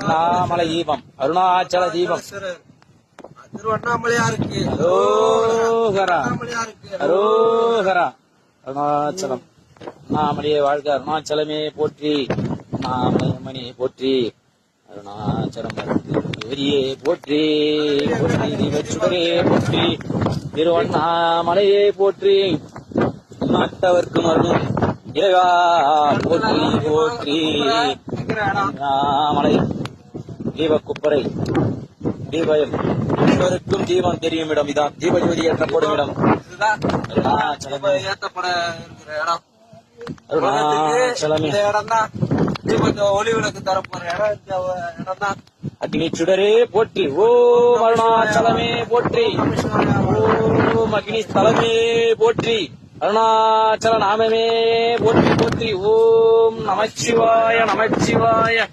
அண்ணாமலை தீபம், அருணாச்சல தீபம். திருவண்ணாமலையாருக்கு அரோகரா, அரோகரா. அருணாச்சலம். அண்ணாமலையே வாழ்க, அருணாச்சலமே போற்றி, அண்ணாமலை போற்றி, அருணாச்சலம் பெரியே போற்றி, போற்றி தீபச்சுடரே போற்றி, திருவண்ணாமலையே போற்றி, நாட்டவர்க்கும் அருளும் இறைவா போற்றி போற்றி. அண்ணாமலை தீபக்குப்பரை தீபயம் இருவருக்கும் தீபம் தெரியும் இடம் இதான். தீபஜோதி ஏற்றப்படும் இடம் ஏற்றப்பட இருக்கிற இடம். அருணாச்சலமே இடம் தான் தீபத்தை ஒளி விளக்கு தரப்போற இடம் தான். அக்னி சுடரே போற்றி, ஓம் அருணாச்சலமே போற்றி, ஓம் அக்னி ஸ்தலமே போற்றி, அருணாச்சல நாமமே போற்றி போற்றி. ஓம் நமச்சிவாய நமச்சிவாய.